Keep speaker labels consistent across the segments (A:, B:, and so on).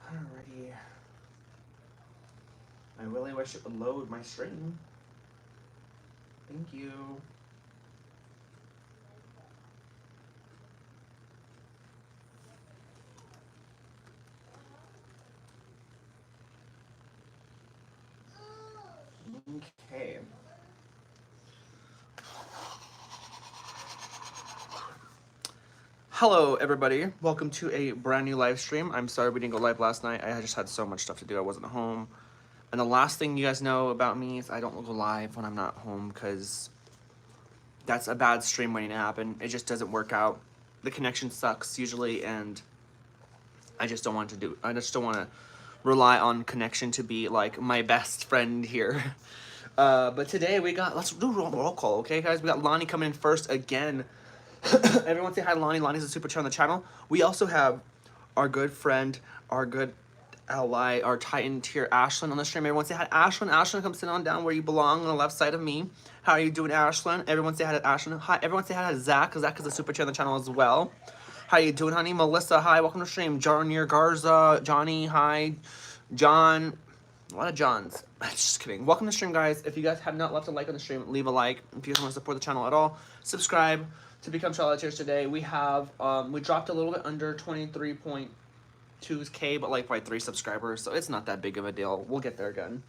A: Alrighty. I really wish it would load my stream. Thank you. Okay. Hello, everybody. Welcome to a brand new live stream. I'm sorry we didn't go live last night. I just had so much stuff to do. I wasn't home. And the last thing you guys know about me is I don't go live when I'm not home because that's a bad stream waiting to happen. It just doesn't work out. The connection sucks usually, and I just don't want to do. I just don't want to rely on connection to be like my best friend here. But today we got, let's do roll call, okay, guys? We got Lonnie coming in first again. Everyone say hi to Lonnie. Lonnie's a super chat on the channel. We also have our good friend, our good ally, our Titan tier, Ashlyn, on the stream. Everyone say hi to Ashlyn. Ashlyn, come sit on down where you belong on the left side of me. How are you doing, Ashlyn? Everyone say hi to Ashlyn. Hi, everyone say hi to Zach, because Zach is a super chat on the channel as well. How you doing, honey? Melissa, hi, welcome to the stream. Jarnier Garza, Johnny, hi. John, a lot of Johns. Just kidding. Welcome to the stream, guys. If you guys have not left a like on the stream, leave a like. If you guys want to support the channel at all, subscribe to become Charlotte Tiers today. We have, we dropped a little bit under 23.2K, but like by 3 subscribers, so it's not that big of a deal. We'll get there again.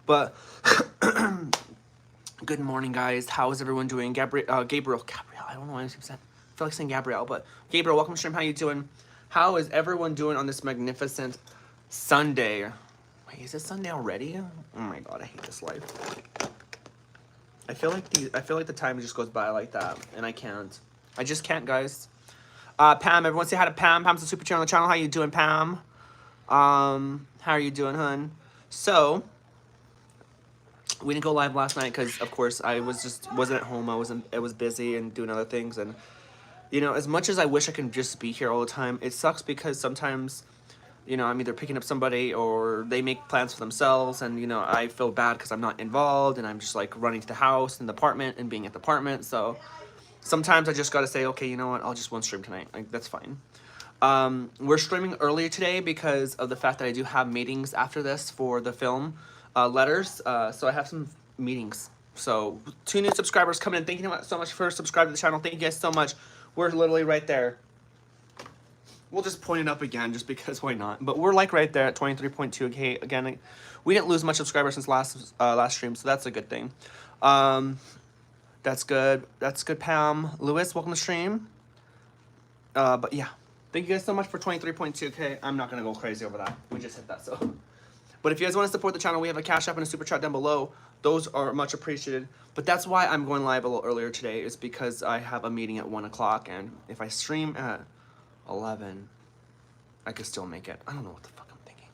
A: But good morning, guys. How is everyone doing? Gabriel, I don't know why I feel like saying Gabrielle, but Gabriel, welcome to stream. How you doing? How is everyone doing on this magnificent Sunday? Wait, is it Sunday already? Oh my god, I hate this life. I feel like the time just goes by like that, and I can't. I just can't, guys. Pam, everyone say hi to Pam. Pam's a super chat on the channel. How you doing, Pam? How are you doing, hun? So, we didn't go live last night because, of course, I wasn't at home. I was busy and doing other things, and you know, as much as I wish I could just be here all the time, it sucks because sometimes, you know, I'm either picking up somebody or they make plans for themselves, and you know, I feel bad because I'm not involved, and I'm just like running to the house and the apartment and being at the apartment. So sometimes I just gotta say, okay, you know what, I'll just one stream tonight. Like, that's fine. We're streaming earlier today because of the fact that I do have meetings after this for the film letters. So I have some meetings. So 2 new subscribers coming in. Thank you so much for subscribing to the channel. Thank you guys so much. We're literally right there. We'll just point it up again just because why not? But we're like right there at 23.2K. Again, we didn't lose much subscribers since last stream, so that's a good thing. That's good. That's good, Pam. Lewis, welcome to stream. But yeah, thank you guys so much for 23.2K. I'm not gonna go crazy over that. We just hit that, so. But if you guys want to support the channel, we have a Cash App and a Super Chat down below. Those are much appreciated. But that's why I'm going live a little earlier today, is because I have a meeting at 1 o'clock, and if I stream at 11, I could still make it. I don't know what the fuck I'm thinking.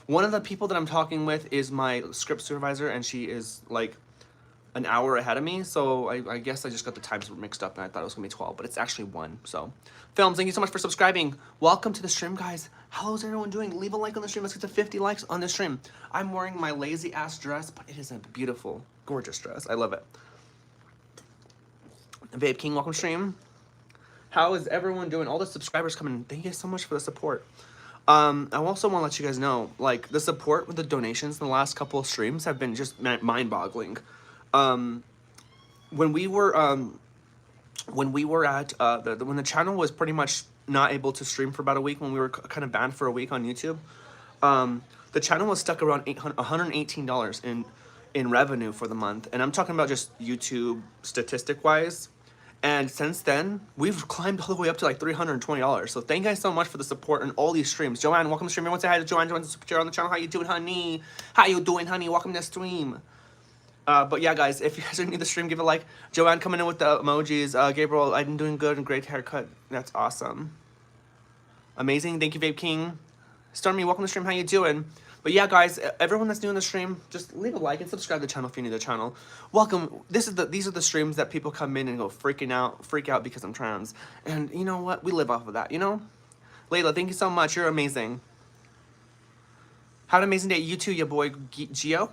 A: One of the people that I'm talking with is my script supervisor, and she is like an hour ahead of me, so I guess I just got the times mixed up, and I thought it was gonna be 12, but it's actually 1. So Films, thank you so much for subscribing. Welcome to the stream, guys. How's everyone doing? Leave a like on the stream. Let's get to 50 likes on the stream. I'm wearing my lazy ass dress, but it is a beautiful, gorgeous dress. I love it. Vape King, welcome to stream. How is everyone doing? All the subscribers coming in. Thank you so much for the support. I also want to let you guys know, like, the support with the donations in the last couple of streams have been just mind-boggling. When we were at when the channel was pretty much not able to stream for about a week, when we were kind of banned for a week on YouTube, the channel was stuck around $118 in revenue for the month, and I'm talking about just YouTube statistic wise. And since then, we've climbed all the way up to like $320. So thank you guys so much for the support on all these streams. Joanne, welcome to the stream. Everyone say hi to Joanne. Joanne's a super chat on the channel. How you doing, honey? How you doing, honey? Welcome to the stream. But yeah, guys, if you guys are new to the stream, give a like. Joanne coming in with the emojis. Gabriel, I'm doing good and great haircut. That's awesome. Amazing. Thank you, Vape King. Stormy, welcome to the stream. How you doing? But yeah, guys, everyone that's new in the stream, just leave a like and subscribe to the channel if you're new to the channel. Welcome. These are the streams that people come in and go freak out because I'm trans. And you know what? We live off of that, you know? Layla, thank you so much. You're amazing. Have an amazing day. You too, your boy Gio.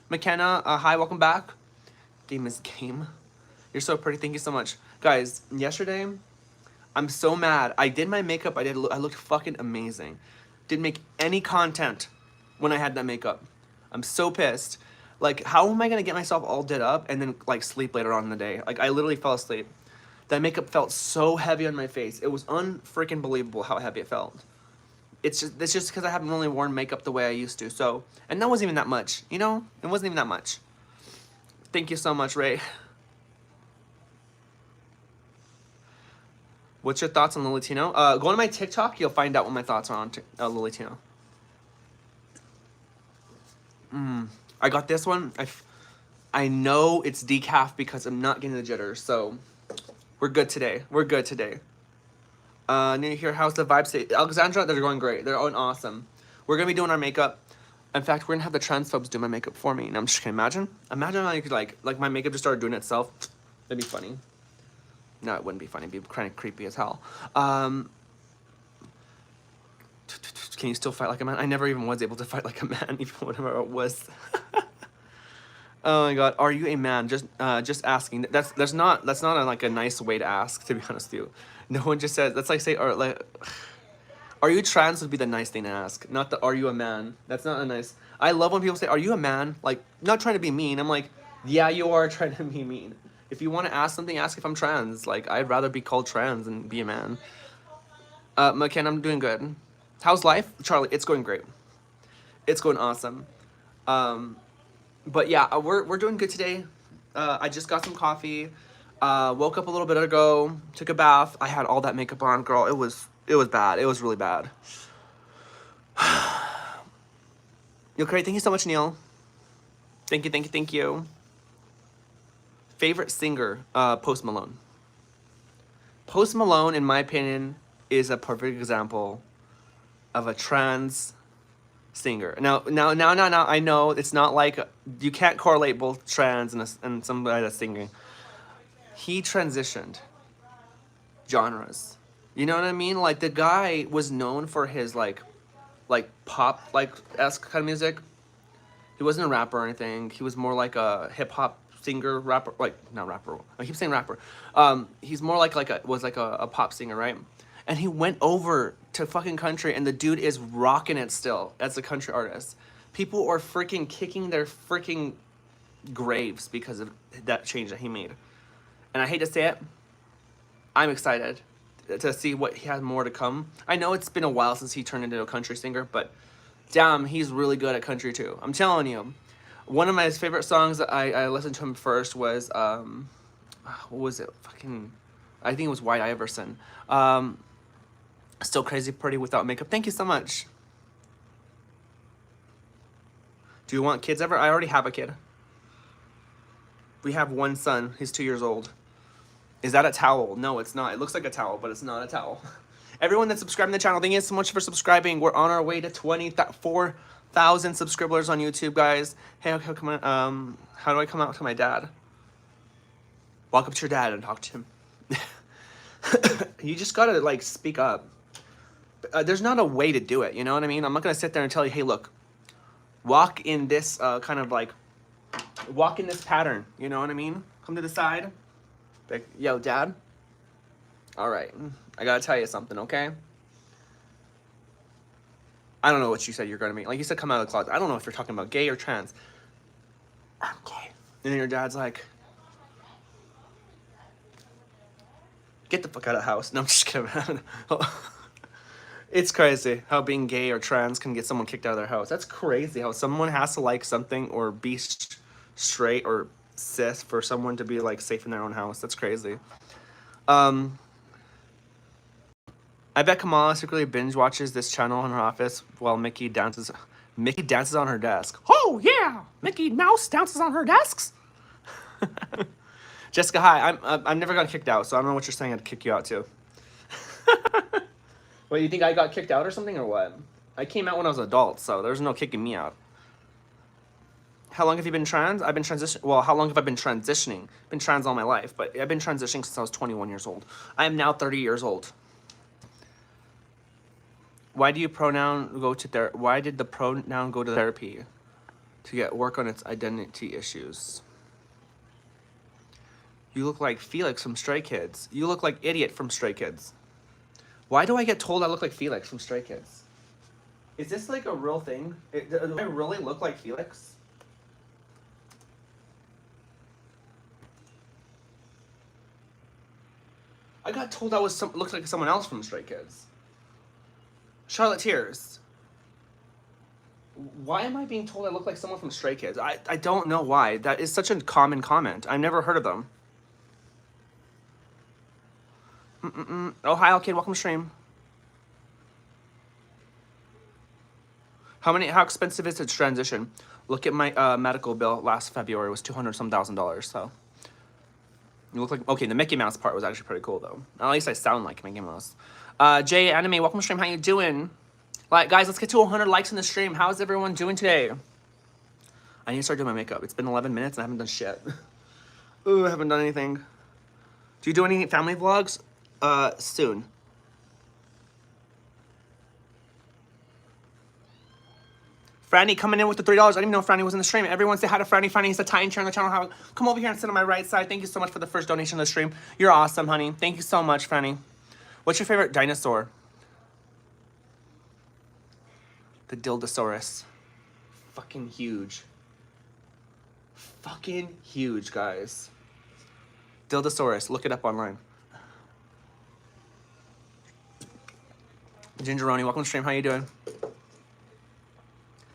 A: McKenna, hi, welcome back. Game is game. You're so pretty. Thank you so much. Guys, yesterday, I'm so mad. I did my makeup. I looked fucking amazing. Didn't make any content when I had that makeup. I'm so pissed. Like, how am I gonna get myself all did up and then like sleep later on in the day? Like, I literally fell asleep. That makeup felt so heavy on my face. It was unfreaking believable how heavy it felt. It's just because I haven't really worn makeup the way I used to. So, and that wasn't even that much, you know? It wasn't even that much. Thank you so much, Ray. What's your thoughts on Lilitino? Go on my TikTok, you'll find out what my thoughts are on Lilitino. I got this one. I know it's decaf because I'm not getting the jitters, so we're good today. We're good today. Need to hear how's the vibe say. Alexandra, they're going great. They're going awesome. We're gonna be doing our makeup. In fact, we're gonna have the Transphobes do my makeup for me. And I'm just gonna imagine I could like my makeup just started doing it itself. That'd be funny. No, it wouldn't be funny. It'd be kind of creepy as hell. Can you still fight like a man? I never even was able to fight like a man, even whatever it was. Oh my god, are you a man? Just asking. That's not like a nice way to ask, to be honest with you. No one just says that's like say or like are you trans would be the nice thing to ask, not the are you a man. That's not a nice. I love when people say are you a man, like not trying to be mean. I'm like, yeah, you are trying to be mean. If you want to ask something, ask if I'm trans. Like I'd rather be called trans than be a man. McKen, I'm doing good. How's life? Charlie, it's going great. It's going awesome. But yeah, we're doing good today. I just got some coffee. Woke up a little bit ago. Took a bath. I had all that makeup on, girl. It was bad. It was really bad. You okay? Thank you so much, Neil. Thank you. Favorite singer, Post Malone. Post Malone, in my opinion, is a perfect example of a trans singer. Now, I know it's not like you can't correlate both trans and somebody that's singing. He transitioned genres. You know what I mean? Like the guy was known for his like pop esque kind of music. He wasn't a rapper or anything. He was more like a hip hop singer, rapper, like not rapper. I keep saying rapper. He's more like a pop singer, right? And he went over to fucking country, and the dude is rocking it still as a country artist. People are freaking kicking their freaking graves because of that change that he made. And I hate to say it, I'm excited to see what he has more to come. I know it's been a while since he turned into a country singer, but damn, he's really good at country too. I'm telling you. One of my favorite songs that I listened to him first was, what was it? I think it was White Iverson. Still Crazy Pretty Without Makeup. Thank you so much. Do you want kids ever? I already have a kid. We have one son. He's 2 years old. Is that a towel? No, it's not. It looks like a towel, but it's not a towel. Everyone that's subscribing to the channel, thank you so much for subscribing. We're on our way to 24,000 subscribers on YouTube, guys. Hey, okay, come on. How do I come out to my dad? Walk up to your dad and talk to him. You just gotta like speak up. There's not a way to do it, you know what I mean? I'm not gonna sit there and tell you, hey, look, walk in this walk in this pattern, you know what I mean? Come to the side, like, yo, dad. All right, I gotta tell you something, okay? I don't know what you said you're gonna make. Like you said, come out of the closet. I don't know if you're talking about gay or trans. I'm gay. And then your dad's like, get the fuck out of the house. No, I'm just kidding. It's crazy how being gay or trans can get someone kicked out of their house. That's crazy how someone has to like something or be straight or cis for someone to be like safe in their own house. That's crazy. I bet Kamala secretly binge watches this channel in her office while Mickey dances. Mickey dances on her desk. Oh yeah, Mickey Mouse dances on her desks. Jessica, hi. I'm never got kicked out, so I don't know what you're saying. I'd kick you out too. What, you think I got kicked out or something or what? I came out when I was an adult, so there's no kicking me out. How long have you been trans? I've been transitioning. Well, how long have I been transitioning? I've been trans all my life, but I've been transitioning since I was 21 years old. I am now 30 years old. Why do you pronoun go to therapy? Why did the pronoun go to therapy? To get work on its identity issues. You look like Felix from Stray Kids. You look like Idiot from Stray Kids. Why do I get told I look like Felix from Stray Kids? Is this like a real thing? Do I really look like Felix? I got told I was looked like someone else from Stray Kids. Charlotte Tears. Why am I being told I look like someone from Stray Kids? I don't know why. That is such a common comment. I've never heard of them. Oh, hi, Al Kid. Welcome to stream. How expensive is it to transition? Look at my medical bill last February. It was $200,000. So you look like, okay, the Mickey Mouse part was actually pretty cool though. At least I sound like Mickey Mouse. Jay Anime, welcome to stream. How you doing? Like, guys, let's get to 100 likes in the stream. How's everyone doing today? I need to start doing my makeup. It's been 11 minutes and I haven't done shit. Ooh, I haven't done anything. Do you do any family vlogs? Soon. Franny coming in with the $3. I didn't even know Franny was in the stream. Everyone say hi to Franny. Franny is a Italian chair on the channel. Come over here and sit on my right side. Thank you so much for the first donation of the stream. You're awesome, honey. Thank you so much, Franny. What's your favorite dinosaur? The Dildosaurus. Fucking huge. Fucking huge, guys. Dildosaurus. Look it up online. Gingeroni, welcome to stream. How you doing?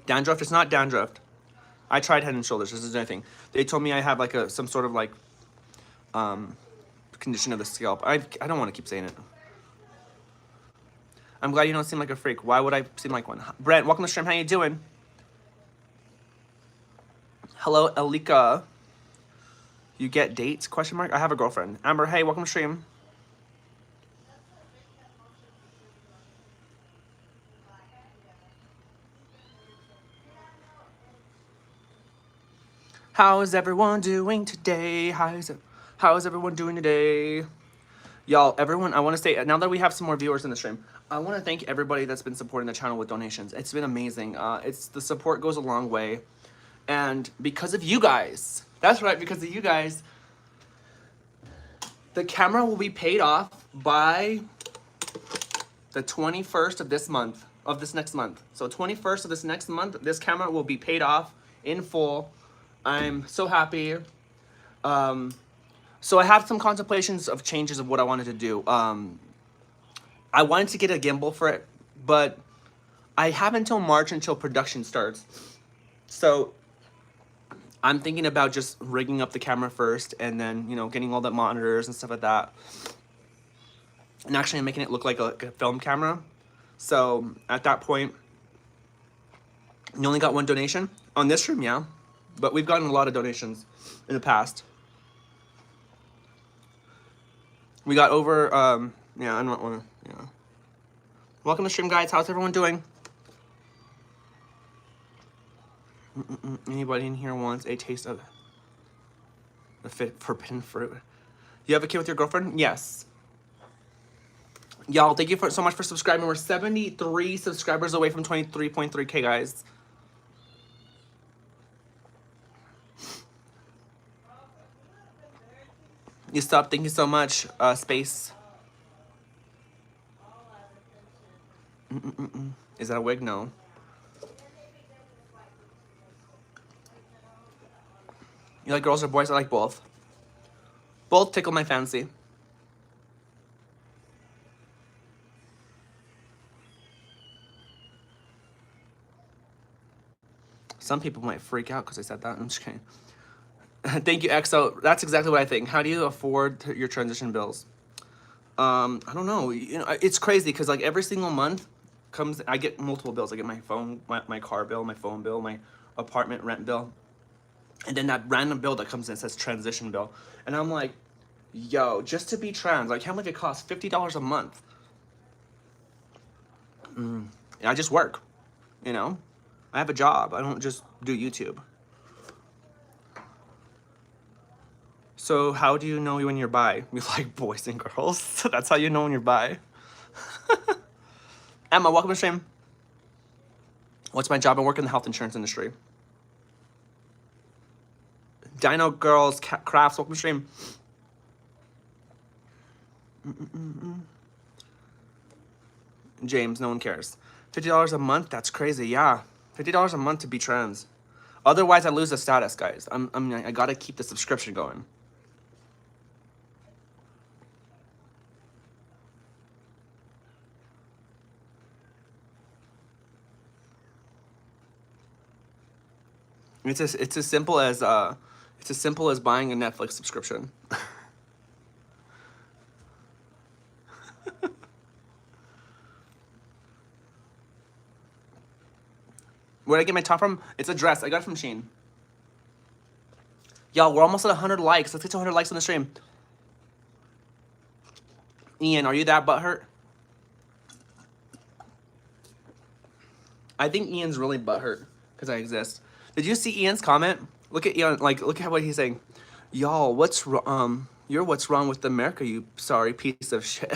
A: Dandruff? It's not dandruff. I tried Head and Shoulders. This is anything. They told me I have like some sort of like condition of the scalp. I don't want to keep saying it. I'm glad you don't seem like a freak. Why would I seem like one? Brent, welcome to stream. How you doing? Hello, Elika. You get dates? Question mark. I have a girlfriend. Amber, hey, welcome to stream. How is everyone doing today? How is everyone doing today? Y'all, everyone, I want to say, now that we have some more viewers in the stream, I want to thank everybody that's been supporting the channel with donations. It's been amazing. The support goes a long way. And because of you guys, that's right, because of you guys, the camera will be paid off by the 21st of this month, of this next month. So 21st of this next month, this camera will be paid off in full. I'm so happy. So I have some contemplations of changes of what I wanted to do. I wanted to get a gimbal for it, but I have until March until production starts. So I'm thinking about just rigging up the camera first and then, you know, getting all the monitors and stuff like that. And actually making it look like a film camera. So at that point, you only got one donation on this stream, yeah. But we've gotten a lot of donations in the past. We got over, yeah, I don't want to, yeah. Welcome to stream, guys. How's everyone doing? Anybody in here wants a taste of the forbidden fruit? You have a kid with your girlfriend? Yes. Y'all, thank you so much for subscribing. We're 73 subscribers away from 23.3K, guys. You stopped. Thank you so much, Space. Is that a wig? No. You like girls or boys? I like both. Both tickle my fancy. Some people might freak out because I said that. I'm just kidding. Thank you, EXO. That's exactly what I think. How do you afford your transition bills? I don't know. You know, it's crazy because like every single month comes, I get multiple bills. I get my phone, my car bill, my phone bill, my apartment rent bill, and then that random bill that comes in says transition bill, and I'm like, yo, just to be trans, like how much it costs? $50 a month. And I just work, you know. I have a job. I don't just do YouTube. So how do you know when you're bi? You like boys and girls? So that's how you know when you're bi. Emma, welcome to stream. What's my job? I work in the health insurance industry. Dino Girls, Crafts, welcome to stream. James, no one cares. $50 a month? That's crazy. Yeah, $50 a month to be trans. Otherwise, I lose the status, guys. I gotta keep the subscription going. It's as simple as buying a Netflix subscription. Where did I get my top from? It's a dress. I got it from Shein. Y'all, we're almost at 100 likes. Let's get to 100 likes on the stream. Ian, are you that butthurt? I think Ian's really butthurt because I exist. Did you see Ian's comment? Look at Ian. Like, look at what he's saying. Y'all, you're what's wrong with America, you sorry piece of shit.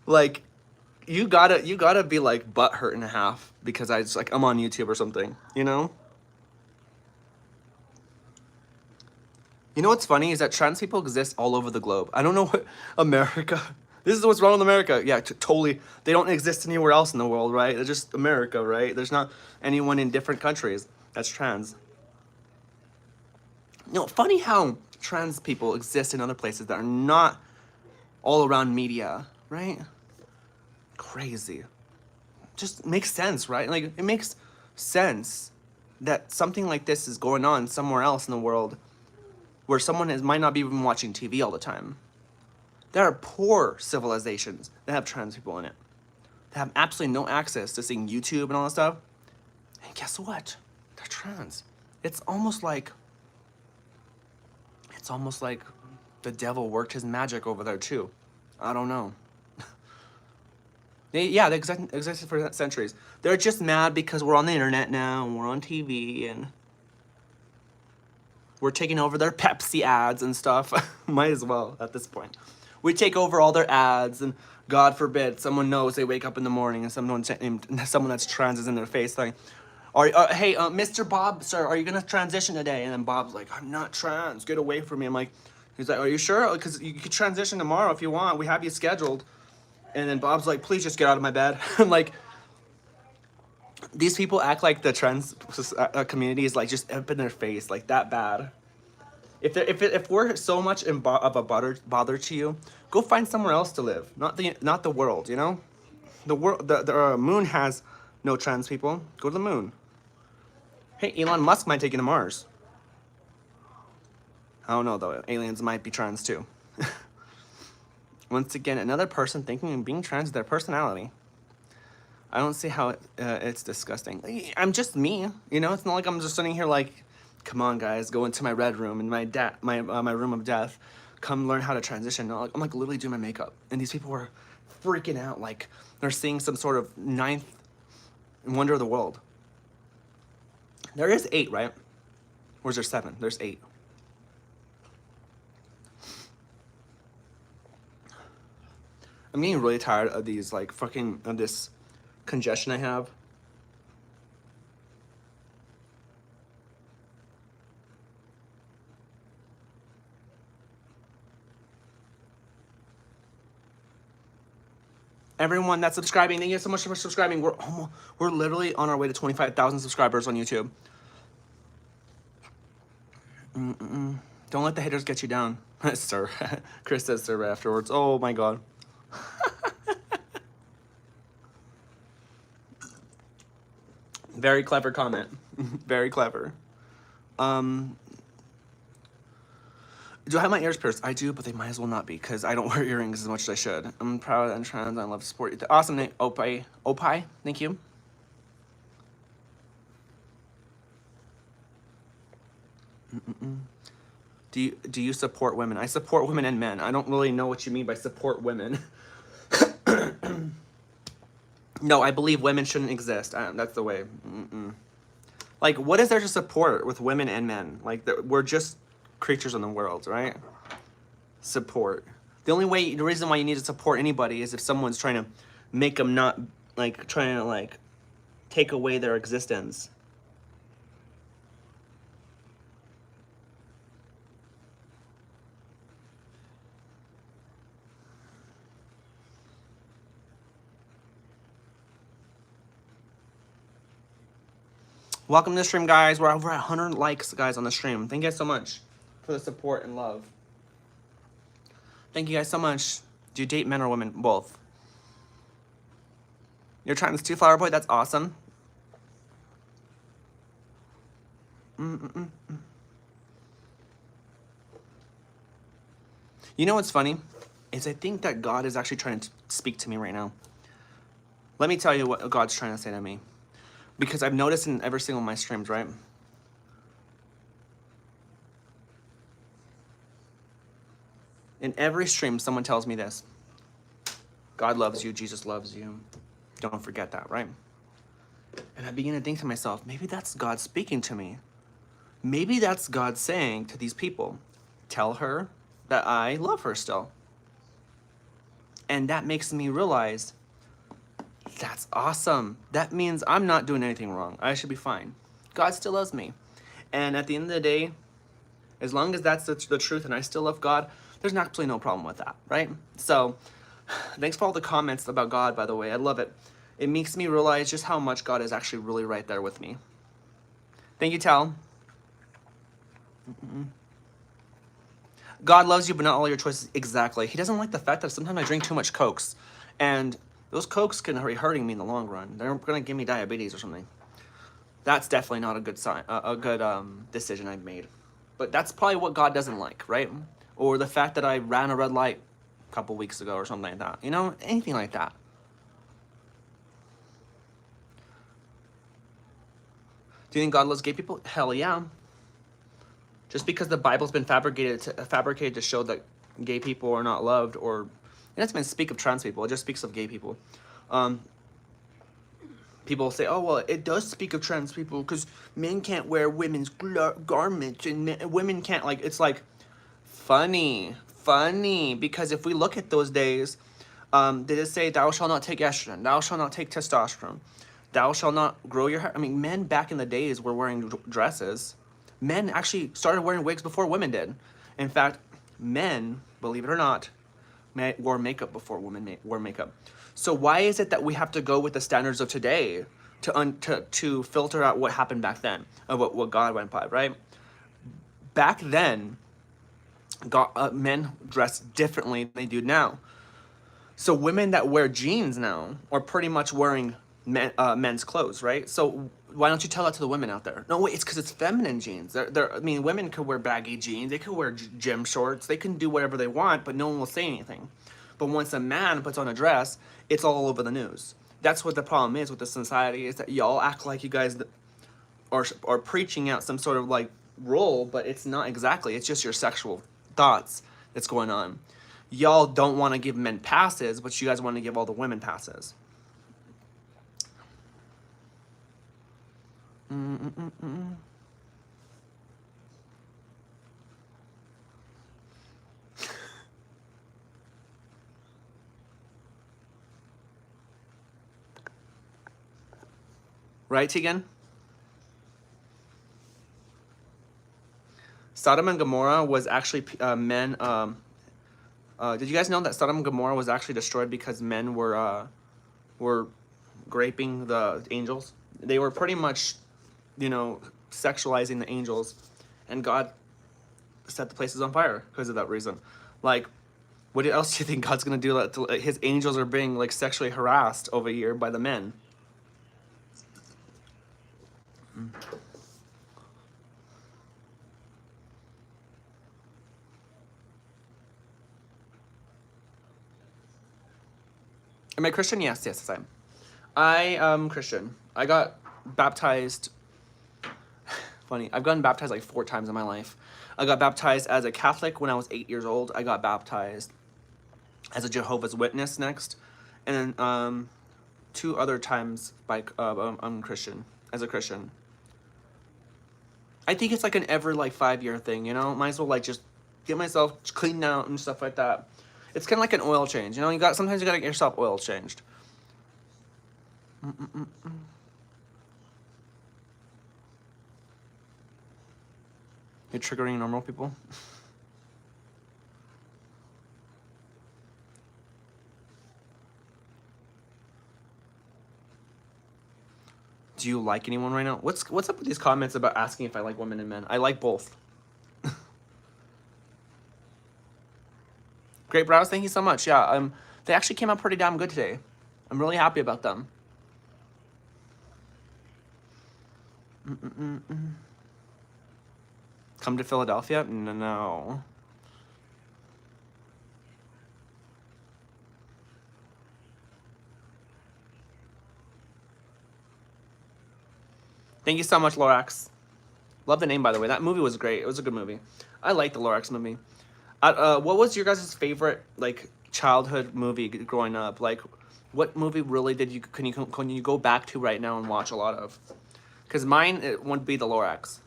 A: Like, you gotta be like butthurt and a half because I'm on YouTube or something, you know? You know what's funny is that trans people exist all over the globe. I don't know what America. This is what's wrong with America. Yeah, totally. They don't exist anywhere else in the world, right? They're just America, right? There's not anyone in different countries that's trans. You know, funny how trans people exist in other places that are not all around media, right? Crazy. Just makes sense, right? Like, it makes sense that something like this is going on somewhere else in the world where someone might not be even watching TV all the time. There are poor civilizations that have trans people in it. They have absolutely no access to seeing YouTube and all that stuff. And guess what? They're trans. It's almost like the devil worked his magic over there too. I don't know. They existed for centuries. They're just mad because we're on the internet now and we're on TV and we're taking over their Pepsi ads and stuff. Might as well at this point. We take over all their ads and God forbid someone knows they wake up in the morning and someone that's trans is in their face like, hey, Mr. Bob, sir, are you gonna transition today? And then Bob's like, I'm not trans, get away from me. I'm like, he's like, are you sure? Because you could transition tomorrow if you want. We have you scheduled. And then Bob's like, please just get out of my bed. I'm like, these people act like the trans community is like just up in their face, like that bad. If we're so much of a bother to you, go find somewhere else to live. Not the world, you know. The moon has no trans people. Go to the moon. Hey, Elon Musk might take you to Mars. I don't know though. Aliens might be trans too. Once again, another person thinking and being trans is their personality. I don't see how it's disgusting. I'm just me, you know. It's not like I'm just sitting here like, come on, guys, go into my red room in my room of death. Come learn how to transition. No, I'm like literally doing my makeup, and these people are freaking out like they're seeing some sort of ninth wonder of the world. There is 8, right? Or is there 7? There's 8. I'm getting really tired of these, like, of this congestion I have. Everyone that's subscribing, thank you so much for subscribing. We're literally on our way to 25,000 subscribers on YouTube. Don't let the haters get you down. Sir. Chris says sir afterwards. Oh my God. Very clever comment. Very clever. Do I have my ears pierced? I do, but they might as well not be because I don't wear earrings as much as I should. I'm proud and trans. I love to support you. Awesome name, Opie. Opie, thank you. Do you support women? I support women and men. I don't really know what you mean by support women. No, I believe women shouldn't exist. That's the way. Like, what is there to support with women and men? Like, we're just creatures in the world, right? Support. The reason why you need to support anybody is if someone's trying to make them not, like, trying to, like, take away their existence. Welcome to the stream, guys. We're over at 100 likes, guys, on the stream. Thank you guys so much for the support and love. Thank you guys so much. Do you date men or women? Both. You're trying this too, Flower Boy? That's awesome. You know what's funny? Is I think that God is actually trying to speak to me right now. Let me tell you what God's trying to say to me. Because I've noticed in every single one of my streams, right? In every stream, someone tells me this. God loves you, Jesus loves you. Don't forget that, right? And I begin to think to myself, maybe that's God speaking to me. Maybe that's God saying to these people, tell her that I love her still. And that makes me realize, that's awesome. That means I'm not doing anything wrong. I should be fine. God still loves me. And at the end of the day, as long as that's the truth and I still love God, there's absolutely no problem with that, right? So, thanks for all the comments about God, by the way. I love it. It makes me realize just how much God is actually really right there with me. Thank you, Tal. God loves you, but not all your choices. Exactly. He doesn't like the fact that sometimes I drink too much Cokes. And those Cokes can be hurting me in the long run. They're going to give me diabetes or something. That's definitely not a good sign, a good decision I've made. But that's probably what God doesn't like, right? Or the fact that I ran a red light a couple weeks ago or something like that. You know, anything like that. Do you think God loves gay people? Hell yeah. Just because the Bible's been fabricated to show that gay people are not loved, or it doesn't even speak of trans people, it just speaks of gay people. People say, oh, well, it does speak of trans people because men can't wear women's garments and women can't, like, it's like, funny, because if we look at those days, did it say, thou shalt not take estrogen, thou shalt not take testosterone, thou shalt not grow your hair? I mean, men back in the days were wearing dresses. Men actually started wearing wigs before women did. In fact, men, believe it or not, wore makeup before women wore makeup. So why is it that we have to go with the standards of today to filter out what happened back then, of what God went by, right? Back then, men dressed differently than they do now. So women that wear jeans now are pretty much wearing men's clothes, right? So why don't you tell that to the women out there? No, wait, it's because it's feminine jeans. I mean, women could wear baggy jeans. They could wear gym shorts. They can do whatever they want, but no one will say anything. But once a man puts on a dress, it's all over the news. That's what the problem is with the society, is that y'all act like you guys are preaching out some sort of like role, but it's not exactly. It's just your sexual thoughts that's going on. Y'all don't want to give men passes, but you guys want to give all the women passes. Right, Tegan? Sodom and Gomorrah was actually men. Did you guys know that Sodom and Gomorrah was actually destroyed because men were raping the angels? They were pretty much, you know, sexualizing the angels, and God set the places on fire because of that reason. Like, what else do you think God's gonna do? His angels are being like sexually harassed over here by the men. Am I Christian? Yes, I am. I am Christian. I got baptized. Funny, I've gotten baptized like 4 times in my life. I got baptized as a Catholic when I was 8 years old. I got baptized as a Jehovah's Witness next, and then 2 other times by I'm Christian, as a Christian. I think it's like an every like 5-year thing, you know. Might as well like just get myself cleaned out and stuff like that. It's kind of like an oil change, you know. Sometimes you gotta get yourself oil changed. You're triggering normal people. Do you like anyone right now? What's up with these comments about asking if I like women and men? I like both. Great brows, thank you so much. Yeah, they actually came out pretty damn good today. I'm really happy about them. Come to Philadelphia? No. Thank you so much, Lorax. Love the name, by the way. That movie was great. It was a good movie. I like the Lorax movie. What was your guys' favorite like childhood movie growing up? Like, what movie really can you go back to right now and watch a lot of? Because mine it would be the Lorax.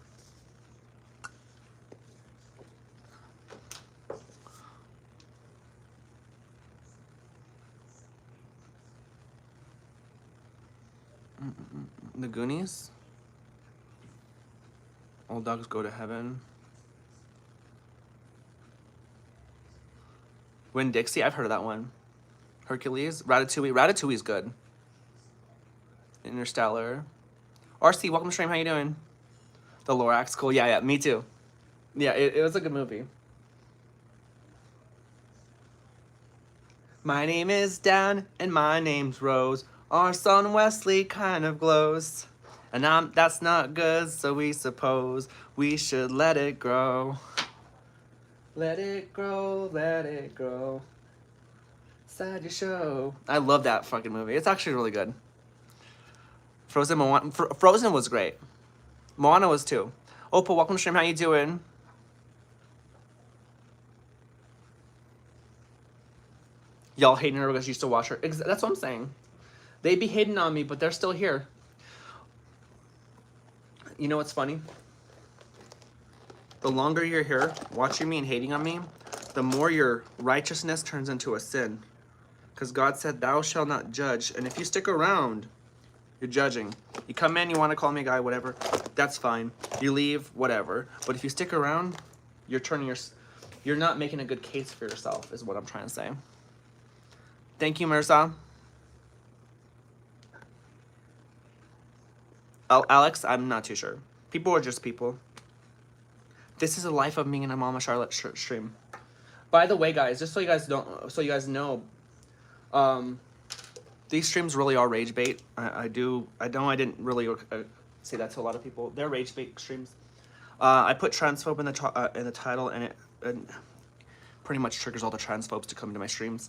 A: The Goonies. All dogs go to heaven. Winn-Dixie, I've heard of that one. Hercules, Ratatouille. Ratatouille's good. Interstellar. RC, welcome to stream. How you doing? The Lorax, cool. Yeah, me too. Yeah, it was a good movie. My name is Dan and my name's Rose. Our son Wesley kind of glows. And that's not good, so we suppose we should let it grow. Let it grow, let it grow. Sad your show. I love that fucking movie. It's actually really good. Frozen was great. Moana was too. Opal, welcome to stream. How you doing? Y'all hating her because you used to watch her. That's what I'm saying. They be hating on me, but they're still here. You know what's funny? The longer you're here watching me and hating on me, the more your righteousness turns into a sin. Because God said, thou shalt not judge. And if you stick around, you're judging. You come in, you want to call me a guy, whatever. That's fine. You leave, whatever. But if you stick around, you're not making a good case for yourself, is what I'm trying to say. Thank you, Mirza. Alex, I'm not too sure. People are just people. This is a life of me and a Mama Charlotte stream. By the way, guys, just so you guys know, these streams really are rage bait. I didn't really say that to a lot of people. They're rage bait streams. I put transphobe in the title, and it pretty much triggers all the transphobes to come into my streams.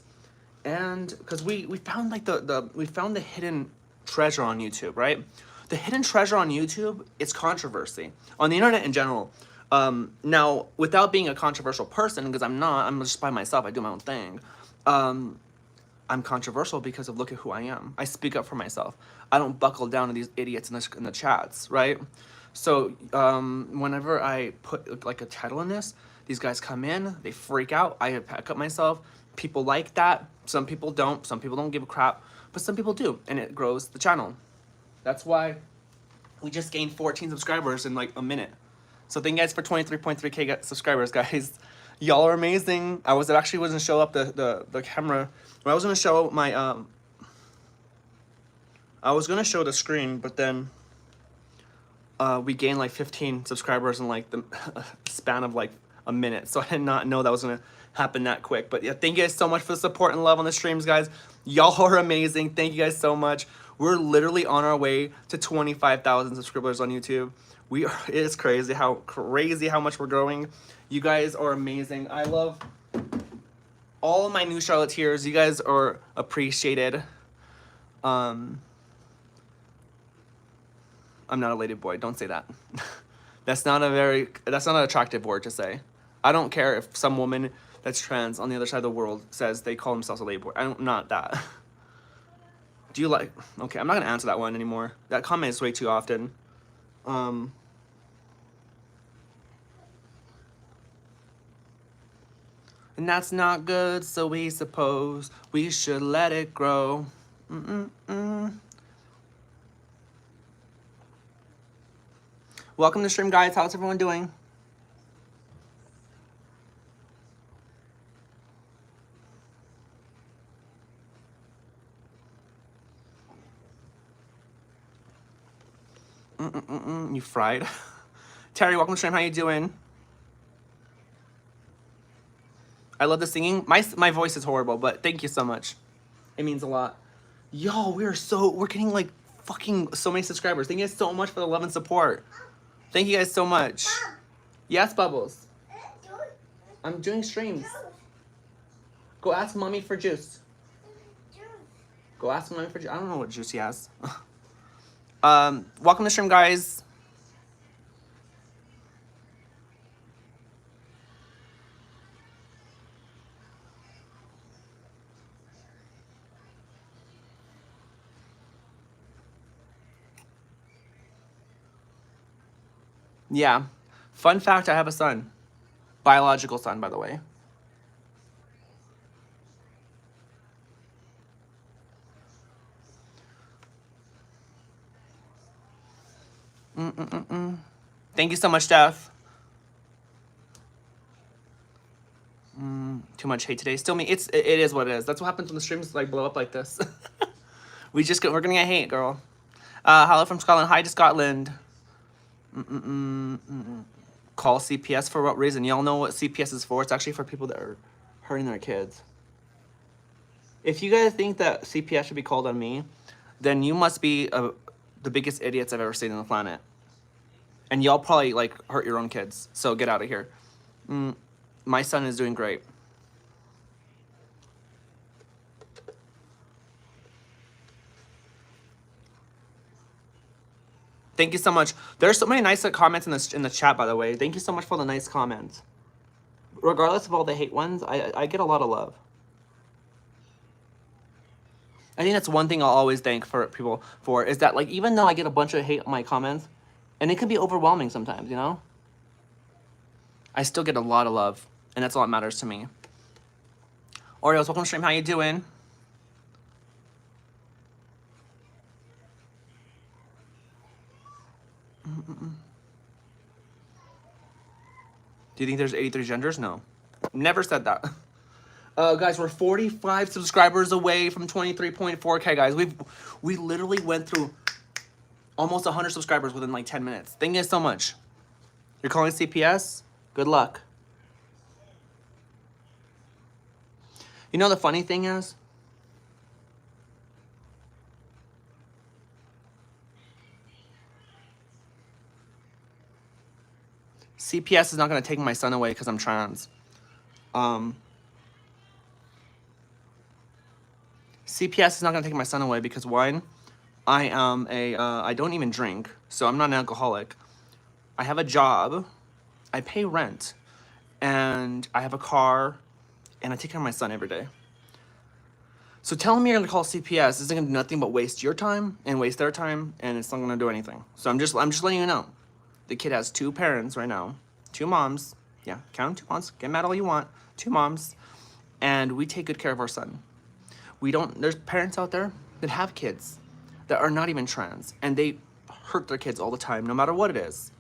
A: And because we found like we found the hidden treasure on YouTube, right? The hidden treasure on YouTube, it's controversy. On the internet in general. Now, without being a controversial person, because I'm just by myself, I do my own thing. I'm controversial because of look at who I am. I speak up for myself. I don't buckle down to these idiots in the chats, right? So whenever I put like a title in this, these guys come in, they freak out. I pack up myself. People like that. Some people don't. Some people don't give a crap, but some people do, and it grows the channel. That's why we just gained 14 subscribers in like a minute. So thank you guys for 23.3K subscribers, guys. Y'all are amazing. I actually wasn't show up the camera. I was gonna show my I was gonna show the screen, but then we gained like 15 subscribers in like the span of like a minute. So I did not know that was gonna happen that quick. But yeah, thank you guys so much for the support and love on the streams, guys. Y'all are amazing. Thank you guys so much. We're literally on our way to 25,000 subscribers on YouTube. It is crazy how much we're growing. You guys are amazing. I love all of my new Charlotteers. You guys are appreciated. I'm not a lady boy. Don't say that. That's not an attractive word to say. I don't care if some woman that's trans on the other side of the world says they call themselves a lady boy. I'm not that. Do you like... Okay, I'm not going to answer that one anymore. That comment is way too often. And that's not good, so we suppose we should let it grow. Welcome to stream, guys. How's everyone doing? You fried. Terry, welcome to stream. How you doing? I love the singing. My voice is horrible, but thank you so much. It means a lot. Yo, we're getting like fucking so many subscribers. Thank you guys so much for the love and support. Thank you guys so much. Yes, Bubbles. I'm doing streams. Go ask mommy for juice. Go ask mommy for juice. I don't know what juice he has. Welcome to stream, guys. Yeah. Fun fact, I have a son. Biological son, by the way. Thank you so much, Steph. Too much hate today. Still me. It is what it is. That's what happens when the streams like blow up like this. We're gonna get hate, girl. Hello from Scotland. Hi to Scotland. Call CPS for what reason? Y'all know what CPS is for? It's actually for people that are hurting their kids. If you guys think that CPS should be called on me, then you must be the biggest idiots I've ever seen on the planet. And y'all probably like hurt your own kids. So get out of here. My son is doing great. Thank you so much. There's so many nice comments in the chat, by the way. Thank you so much for the nice comments. Regardless of all the hate ones, I get a lot of love. I think that's one thing I'll always thank for people for is that like even though I get a bunch of hate on my comments, and it can be overwhelming sometimes, you know, I still get a lot of love, and that's all that matters to me. Oreos, welcome to stream. How you doing? Do you think there's 83 genders? No. Never said that. Guys, we're 45 subscribers away from 23.4K, guys. We literally went through almost 100 subscribers within like 10 minutes. Thank you guys so much. You're calling CPS? Good luck. You know the funny thing is? CPS is not going to take my son away because I'm trans. CPS is not going to take my son away because one, I am I don't even drink, so I'm not an alcoholic. I have a job, I pay rent, and I have a car, and I take care of my son every day. So telling me you're going to call CPS isn't going to do nothing but waste your time and waste their time, and it's not going to do anything. So I'm just letting you know. The kid has 2 parents right now, 2 moms. Yeah, count 2 moms. Get mad all you want. 2 moms, and we take good care of our son. There's parents out there that have kids that are not even trans, and they hurt their kids all the time, no matter what it is.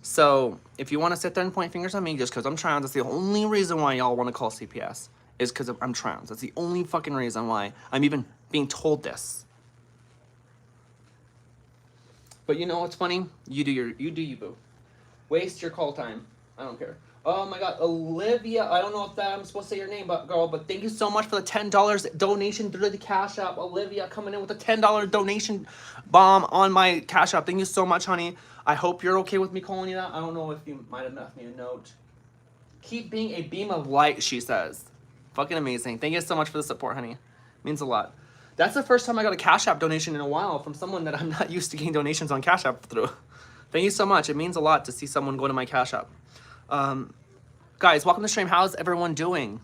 A: So if you want to sit there and point fingers on me just because I'm trans, that's the only reason why y'all want to call CPS, is because I'm trans. That's the only fucking reason why I'm even being told this. But you know what's funny? You do you, boo. Waste your call time. I don't care. Oh my God, Olivia. I don't know if I'm supposed to say your name, but thank you so much for the $10 donation through the Cash App. Olivia coming in with a $10 donation bomb on my Cash App. Thank you so much, honey. I hope you're okay with me calling you that. I don't know if you might have left me a note. Keep being a beam of light, she says. Fucking amazing. Thank you so much for the support, honey. Means a lot. That's the first time I got a Cash App donation in a while from someone that I'm not used to getting donations on Cash App through. Thank you so much. It means a lot to see someone go to my Cash App. Guys, welcome to the stream. How's everyone doing?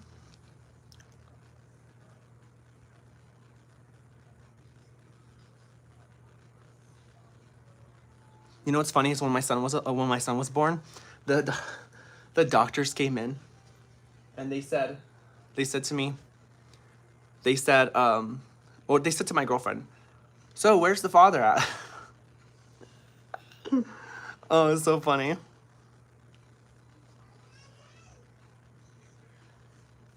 A: You know what's funny is when my son was born, the doctors came in, and they said to me, they said to my girlfriend, so where's the father at? Oh, it's so funny.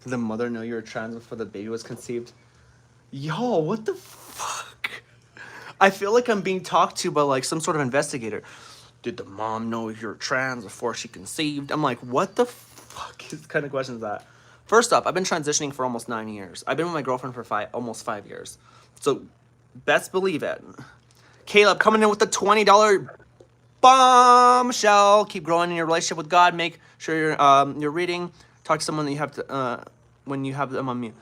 A: Did the mother know you were trans before the baby was conceived? Yo, what the fuck? I feel like I'm being talked to by like some sort of investigator. Did the mom know you're trans before she conceived? I'm like, what the fuck is kind of question is that? First up, I've been transitioning for almost 9 years. I've been with my girlfriend for almost 5 years. So best believe it. Caleb coming in with the $20 bombshell. Keep growing in your relationship with God. Make sure you're reading. Talk to someone that you have to when you have them on mute.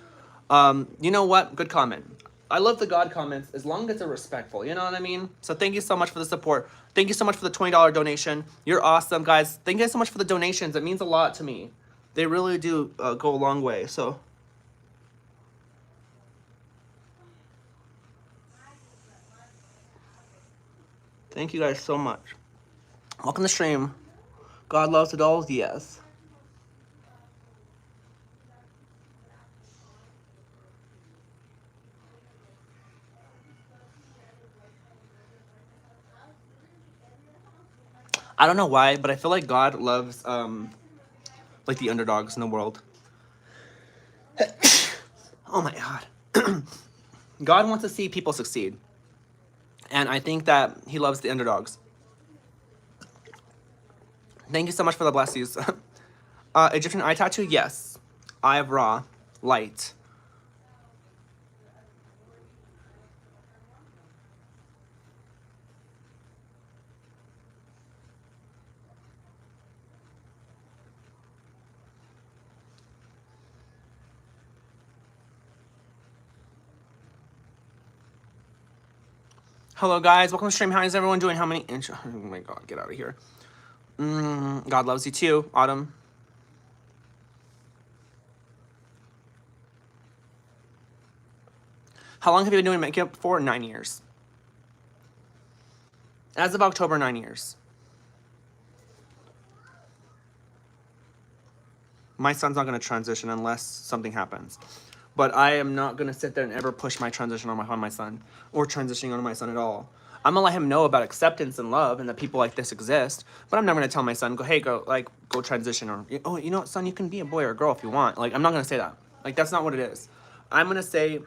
A: You know what? Good comment. I love the God comments as long as they're respectful. You know what I mean? So thank you so much for the support. Thank you so much for the $20 donation. You're awesome, guys. Thank you guys so much for the donations. It means a lot to me. They really do go a long way. So thank you guys so much. Welcome to the stream. God loves the dolls, yes. I don't know why, but I feel like God loves like the underdogs in the world. Oh my God. God wants to see people succeed. And I think that he loves the underdogs. Thank you so much for the blessings. Egyptian eye tattoo, yes. Eye of Ra, light. Hello guys, welcome to the stream. How is everyone doing? How many inches? Oh my God, get out of here. God loves you too, Autumn. How long have you been doing makeup for? 9 years. As of October, 9 years. My son's not going to transition unless something happens. But I am not going to sit there and ever push my transition on my son or transitioning on my son at all. I'm going to let him know about acceptance and love and that people like this exist. But I'm never going to tell my son, go transition, or, oh, you know what, son, you can be a boy or a girl if you want. Like, I'm not going to say that. Like, that's not what it is. I'm going to say,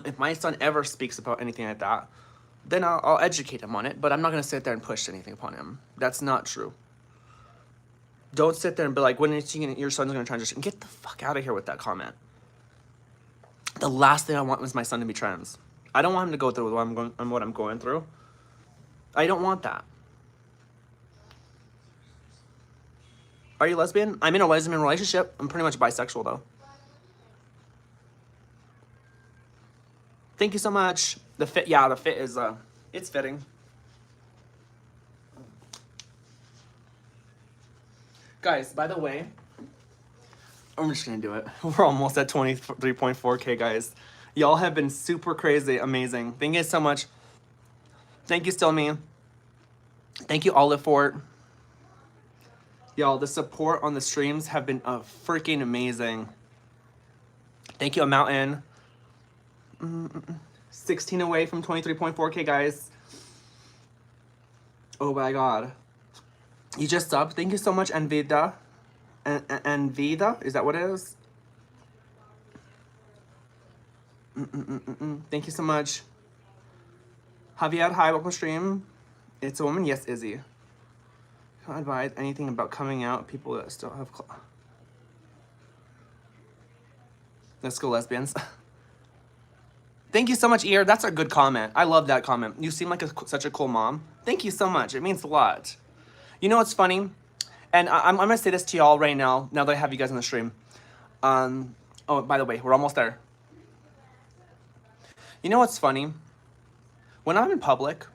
A: if my son ever speaks about anything like that, then I'll educate him on it. But I'm not going to sit there and push anything upon him. That's not true. Don't sit there and be like, when is your son's going to transition? Get the fuck out of here with that comment. The last thing I want was my son to be trans. I don't want him to go through what I'm going through. I don't want that. Are you lesbian? I'm in a lesbian relationship. I'm pretty much bisexual though. Thank you so much. The fit is it's fitting. Guys, by the way, I'm just gonna do it. We're almost at 23.4K, guys. Y'all have been super crazy, amazing. Thank you so much. Thank you, Still Me. Thank you, Olive Fort. Y'all, the support on the streams have been freaking amazing. Thank you, a Mountain. 16 away from 23.4K, guys. Oh my God. You just subbed. Thank you so much, Anvida. Anvida? Is that what it is? Thank you so much. Javier, hi, welcome to stream. It's a woman? Yes, Izzy. Can't advise anything about coming out. People that still have... Let's go, lesbians. Thank you so much, Ear. That's a good comment. I love that comment. You seem like such a cool mom. Thank you so much. It means a lot. You know what's funny? And I'm going to say this to y'all right now that I have you guys on the stream. Oh, by the way, we're almost there. You know what's funny? When I'm in public,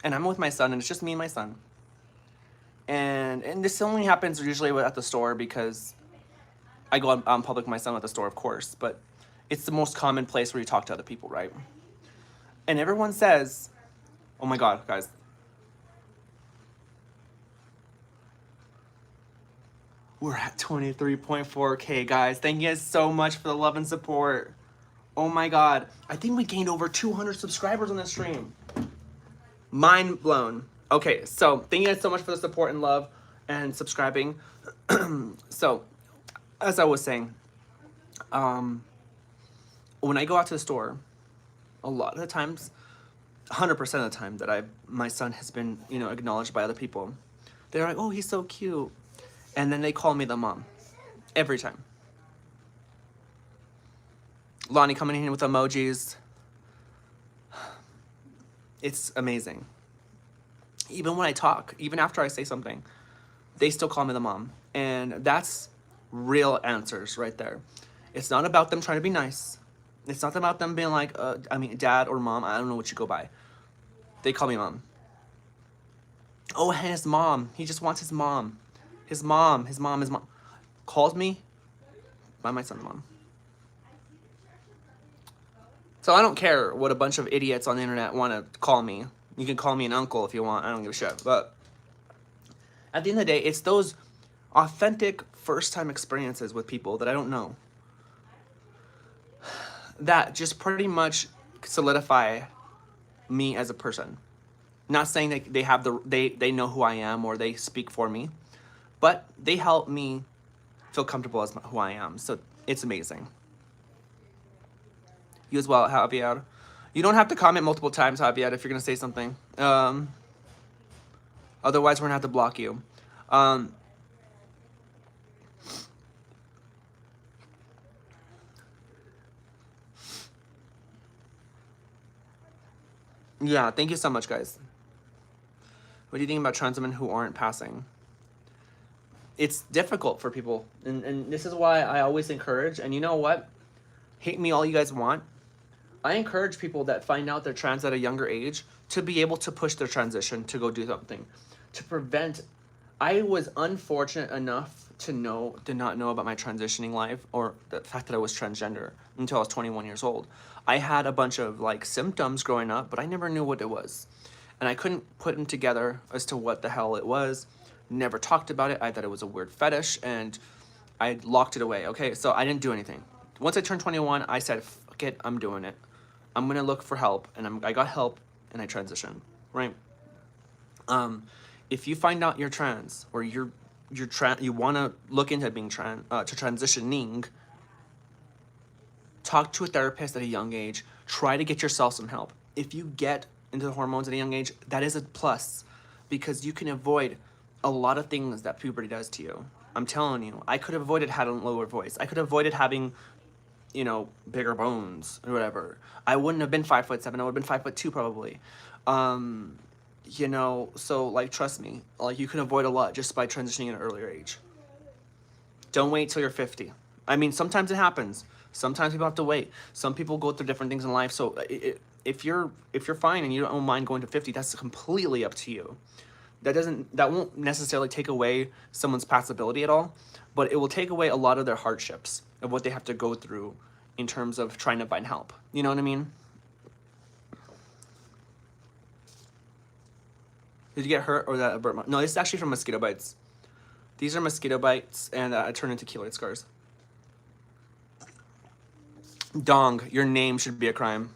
A: and I'm with my son, and it's just me and my son, and this only happens usually at the store because I go on public with my son at the store, of course, but it's the most common place where you talk to other people, right? And everyone says, oh my God, guys. We're at 23.4K, guys. Thank you guys so much for the love and support. Oh my God. I think we gained over 200 subscribers on this stream. Mind blown. Okay, so thank you guys so much for the support and love and subscribing. So, as I was saying, when I go out to the store, a lot of the times, 100% of the time that my son has been, you know, acknowledged by other people. They're like, oh, he's so cute. And then they call me the mom. Every time. Lonnie coming in with emojis. It's amazing. Even when I talk, even after I say something, they still call me the mom. And that's real answers right there. It's not about them trying to be nice. It's not about them being like, dad or mom. I don't know what you go by. They call me mom. Oh, and his mom. He just wants his mom. His mom. Calls me by my son's mom. So I don't care what a bunch of idiots on the internet want to call me. You can call me an uncle if you want. I don't give a shit. But at the end of the day, it's those authentic first-time experiences with people that I don't know that just pretty much solidify me as a person. Not saying that they know who I am or they speak for me, but they help me feel comfortable as who I am. So it's amazing. You as well, Javier. You don't have to comment multiple times, Javier, if you're gonna say something. Otherwise, we're gonna have to block you. Yeah, thank you so much, guys. What do you think about trans women who aren't passing? It's difficult for people, and this is why I always encourage, and you know what? Hate me all you guys want. I encourage people that find out they're trans at a younger age to be able to push their transition to go do something. To prevent, I was unfortunate enough did not know about my transitioning life or the fact that I was transgender until I was 21 years old. I had a bunch of like symptoms growing up, but I never knew what it was. And I couldn't put them together as to what the hell it was. Never talked about it. I thought it was a weird fetish and I locked it away. Okay, so I didn't do anything. Once I turned 21, I said, fuck it, I'm doing it. I'm gonna look for help, and I got help, and I transitioned, right? If you find out you're trans, or you wanna look into being transitioning, talk to a therapist at a young age. Try to get yourself some help. If you get into the hormones at a young age, that is a plus, because you can avoid a lot of things that puberty does to you. I'm telling you, I could have avoided having a lower voice. I could have avoided having, you know, bigger bones or whatever. I wouldn't have been 5'7". I would have been 5'2" probably. You know, so like, trust me, like you can avoid a lot just by transitioning at an earlier age. Don't wait till you're 50. I mean, sometimes it happens. Sometimes people have to wait. Some people go through different things in life. So if you're fine and you don't mind going to 50, that's completely up to you. That won't necessarily take away someone's passability at all, but it will take away a lot of their hardships of what they have to go through in terms of trying to find help. You know what I mean? Did you get hurt or that a burp? No, this is actually from mosquito bites. These are mosquito bites and I turn into keloid scars. Dong, your name should be a crime.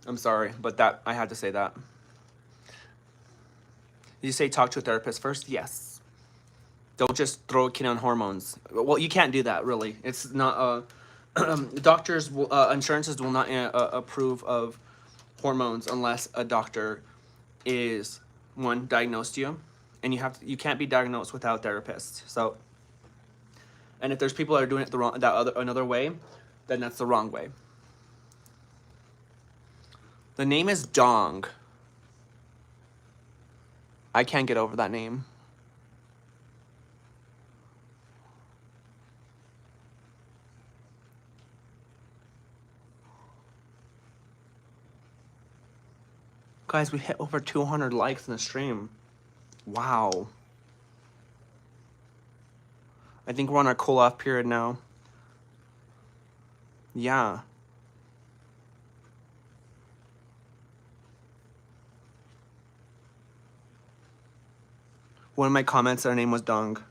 A: I'm sorry, but that I had to say that. Did you say talk to a therapist first? Yes. Don't just throw a kid on hormones. Well, you can't do that, really. It's not, doctors, insurances will not approve of hormones unless a doctor is, one, diagnosed you, and you can't be diagnosed without therapists. So, and if there's people that are doing it another way, then that's the wrong way. The name is Dong. I can't get over that name. Guys, we hit over 200 likes in the stream. Wow. I think we're on our cool-off period now. Yeah. One of my comments, her name was Dong.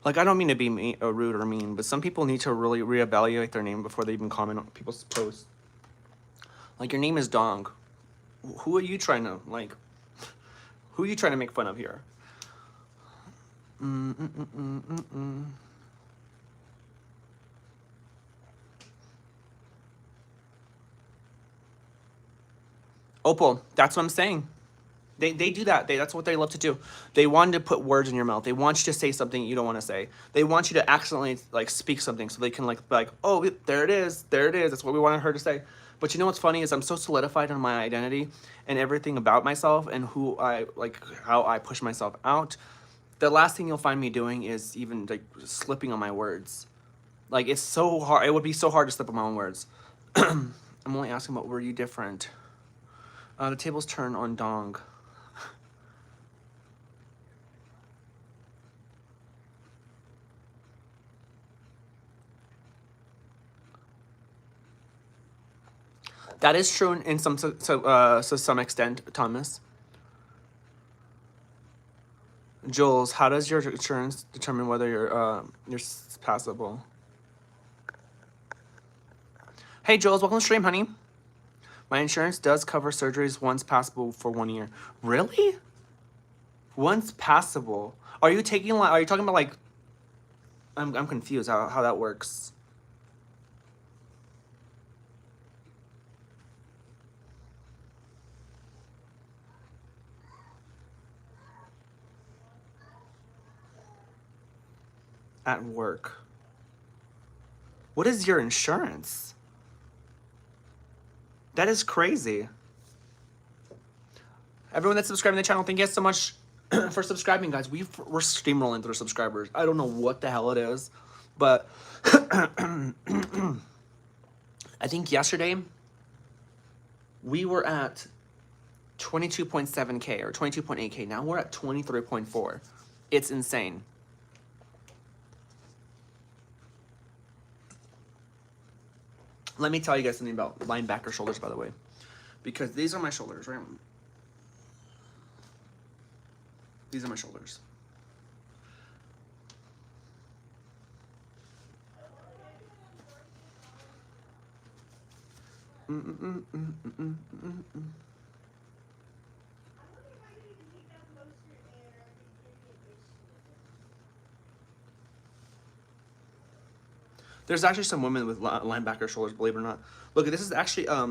A: Like, I don't mean to be rude or mean, but some people need to really reevaluate their name before they even comment on people's posts. Like, your name is Dong. Who are you trying to, like, who are you trying to make fun of here? Opal, that's what I'm saying. They do that. That's what they love to do. They want to put words in your mouth. They want you to say something you don't want to say. They want you to accidentally like speak something so they can like be like, oh, there it is, there it is. That's what we wanted her to say. But you know what's funny is I'm so solidified in my identity and everything about myself and who I like, how I push myself out. The last thing you'll find me doing is even like slipping on my words. Like it's so hard. It would be so hard to slip on my own words. I'm only asking about were you different? The tables turn on Dong. That is true in some to some extent, Thomas. Jules, how does your insurance determine whether you're passable? Hey Jules, welcome to stream, honey. My insurance does cover surgeries once passable for 1 year. Really? Once passable? Are you taking like? Are you talking about like? I'm confused how that works. At work. What is your insurance? That is crazy. Everyone that's subscribing to the channel, thank you guys so much for subscribing, guys. We're steamrolling through subscribers. I don't know what the hell it is, but I think yesterday we were at 22.7K or 22.8K. Now we're at 23.4. It's insane. Let me tell you guys something about linebacker shoulders, by the way, because these are my shoulders, right? These are my shoulders. There's actually some women with linebacker shoulders, believe it or not. Look, this is actually a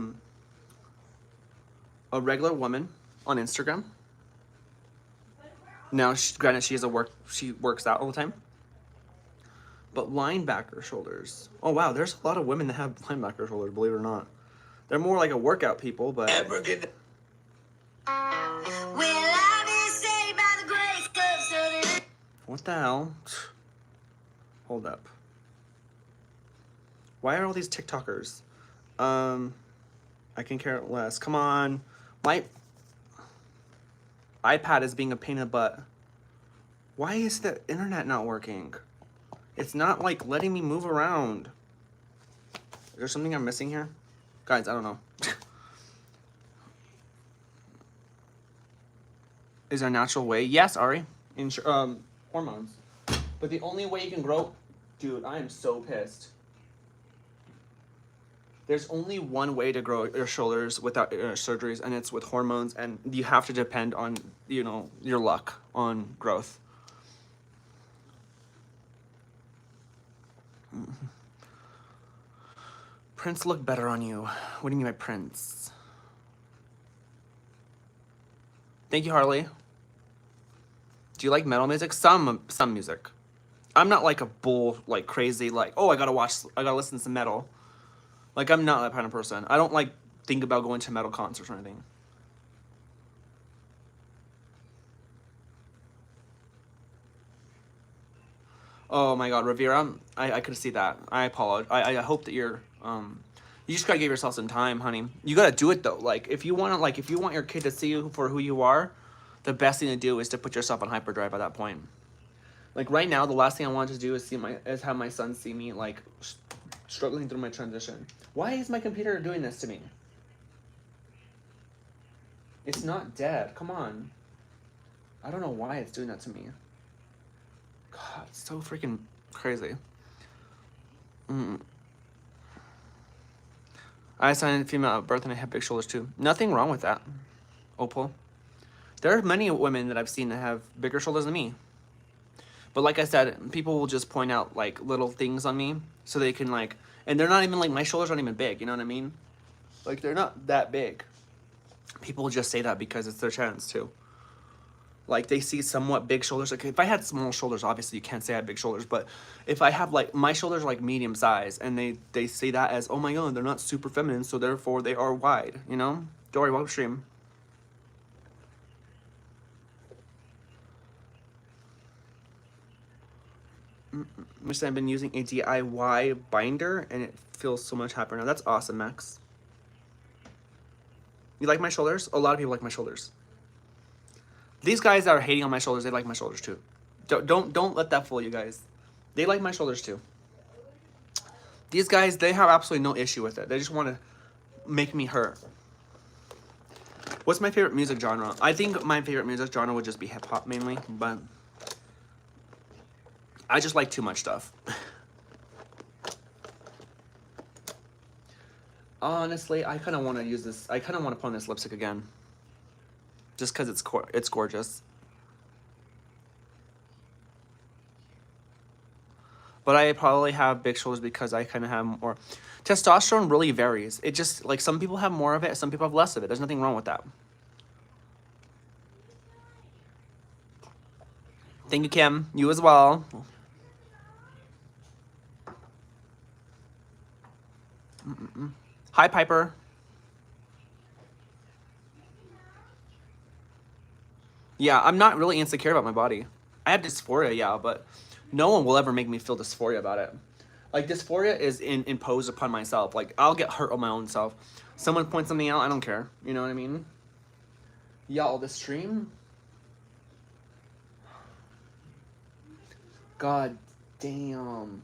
A: regular woman on Instagram. Now, granted, she works out all the time. But linebacker shoulders. Oh wow, there's a lot of women that have linebacker shoulders, believe it or not. They're more like a workout people, but. What the hell? Hold up. Why are all these TikTokers? I can care less. Come on. My iPad is being a pain in the butt. Why is the internet not working? It's not like letting me move around. Is there something I'm missing here? Guys, I don't know. Is there a natural way? Yes, Ari. Hormones. But the only way you can grow... Dude, I am so pissed. There's only one way to grow your shoulders without surgeries, and it's with hormones, and you have to depend on, you know, your luck on growth. Prints look better on you. What do you mean by prints? Thank you, Harley. Do you like metal music? Some music. I'm not like a bull, like crazy, like, oh, I gotta listen to some metal. Like, I'm not that kind of person. I don't like think about going to metal concerts or anything. Oh my God, Rivera, I could see that. I apologize. I hope that you're you just gotta give yourself some time, honey. You gotta do it though. Like if you want your kid to see you for who you are, the best thing to do is to put yourself on hyperdrive at that point. Like right now, the last thing I want to do is have my son see me like struggling through my transition. Why is my computer doing this to me? It's not dead. Come on. I don't know why it's doing that to me. God, it's so freaking crazy. I assigned a female at birth and I have big shoulders too. Nothing wrong with that, Opal. There are many women that I've seen that have bigger shoulders than me. But like I said, people will just point out like little things on me so they can like, and they're not even like, my shoulders aren't even big, you know what I mean? Like they're not that big. People just say that because it's their chance too. Like they see somewhat big shoulders. Like if I had small shoulders, obviously you can't say I have big shoulders. But if I have like my shoulders are like medium size, and they say that as, oh my god, they're not super feminine, so therefore they are wide. You know, Dory, welcome stream. Which I've been using a DIY binder, and it feels so much happier now. That's awesome, Max. You like my shoulders? A lot of people like my shoulders. These guys that are hating on my shoulders, they like my shoulders too. Don't let that fool you guys. They like my shoulders too. These guys, they have absolutely no issue with it. They just want to make me hurt. What's my favorite music genre? I think my favorite music genre would just be hip hop mainly, but I just like too much stuff. Honestly, I kind of want to use this. I kind of want to put on this lipstick again. Just because it's gorgeous. But I probably have big shoulders because I kind of have more. Testosterone really varies. It just, like, some people have more of it, some people have less of it. There's nothing wrong with that. Thank you, Kim. You as well. Hi, Piper. Yeah, I'm not really insecure about my body. I have dysphoria, yeah, but no one will ever make me feel dysphoria about it. Like, dysphoria is imposed upon myself. Like, I'll get hurt on my own self. Someone points something out, I don't care. You know what I mean? Y'all, the stream... God damn.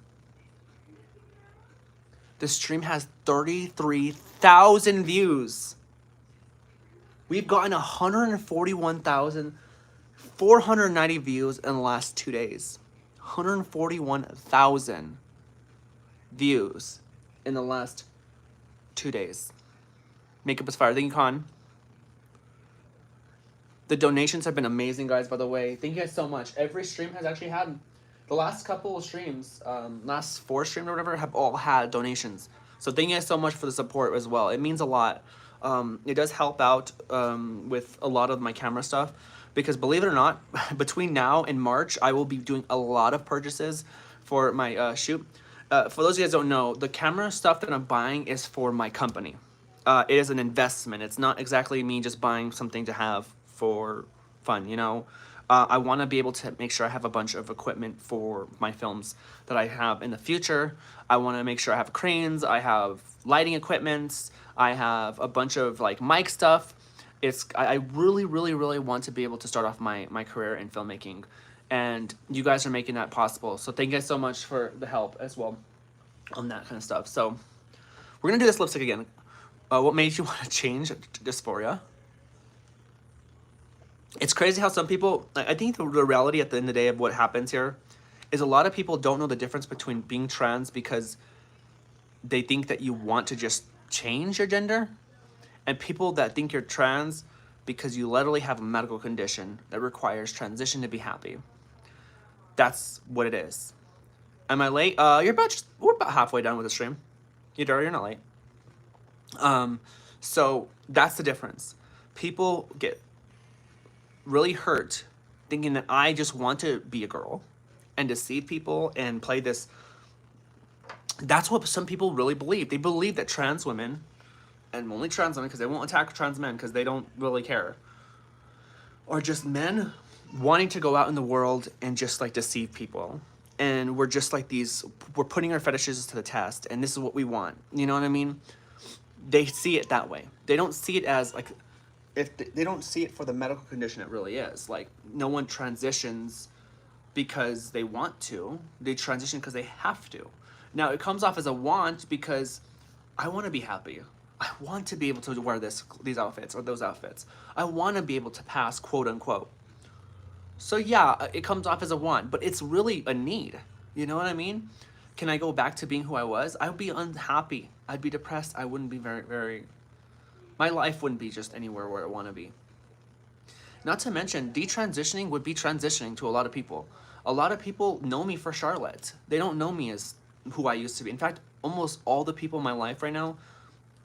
A: The stream has 33,000 views. We've gotten 141,490 views in the last 2 days. 141,000 views in the last 2 days. Makeup is fire. Thank you, Con. The donations have been amazing, guys, by the way. Thank you guys so much. Every stream has actually had... The last couple of streams, last 4 streams or whatever, have all had donations. So thank you guys so much for the support as well. It means a lot. It does help out with a lot of my camera stuff. Because believe it or not, between now and March, I will be doing a lot of purchases for my shoot. For those of you guys who don't know, the camera stuff that I'm buying is for my company. It is an investment. It's not exactly me just buying something to have for fun, you know? I want to be able to make sure I have a bunch of equipment for my films that I have in the future. I want to make sure I have cranes, I have lighting equipments, I have a bunch of like mic stuff. I really, really, really want to be able to start off my career in filmmaking. And you guys are making that possible. So thank you guys so much for the help as well on that kind of stuff. So we're going to do this lipstick again. What made you want to change dysphoria? It's crazy how some people, I think the reality at the end of the day of what happens here is a lot of people don't know the difference between being trans because they think that you want to just change your gender, and people that think you're trans because you literally have a medical condition that requires transition to be happy. That's what it is. Am I late? We're about halfway done with the stream. You're not late. So that's the difference. People get really hurt thinking that I just want to be a girl and deceive people and play this. That's what some people really believe. They believe that trans women, and only trans women because they won't attack trans men because they don't really care, or just men wanting to go out in the world and just like deceive people. And we're just like we're putting our fetishes to the test, and this is what we want. You know what I mean? They see it that way. They don't see it as like, if they don't see it for the medical condition it really is. Like, no one transitions because they want to. They transition because they have to. Now, it comes off as a want because I want to be happy. I want to be able to wear these outfits or those outfits. I want to be able to pass, quote unquote. So yeah, it comes off as a want, but it's really a need. You know what I mean? Can I go back to being who I was? I would be unhappy. I'd be depressed. I wouldn't be my life wouldn't be just anywhere where I want to be. Not to mention, detransitioning would be transitioning to a lot of people. A lot of people know me for Charlotte. They don't know me as who I used to be. In fact, almost all the people in my life right now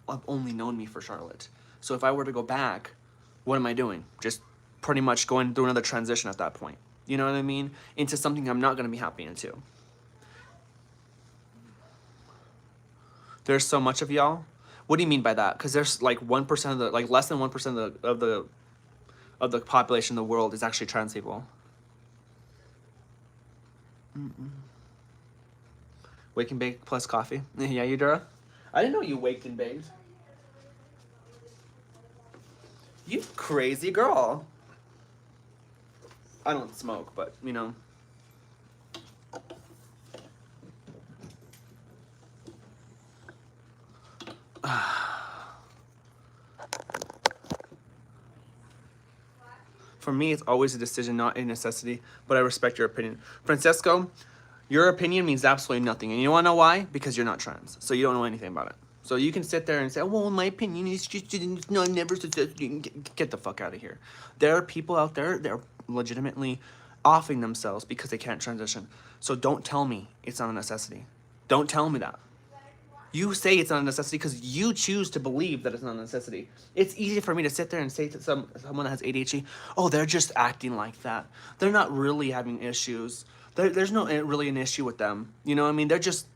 A: have only known me for Charlotte. So if I were to go back, what am I doing? Just pretty much going through another transition at that point. You know what I mean? Into something I'm not going to be happy into. There's so much of y'all. What do you mean by that? Because there's like 1% of the, like less than 1% of the population in the world is actually trans people. Wake and bake plus coffee. Yeah, you Dura? I didn't know you waked and baked. You crazy girl. I don't smoke, but you know. For me, it's always a decision, not a necessity, but I respect your opinion. Francesco, your opinion means absolutely nothing. And you want to know why? Because you're not trans. So you don't know anything about it. So you can sit there and say, well, my opinion is just, no, never, get the fuck out of here. There are people out there that are legitimately offing themselves because they can't transition. So don't tell me it's not a necessity. Don't tell me that. You say it's not a necessity because you choose to believe that it's not a necessity. It's easy for me to sit there and say to someone that has ADHD, oh, they're just acting like that. They're not really having issues. There's no really an issue with them. You know what I mean? They're just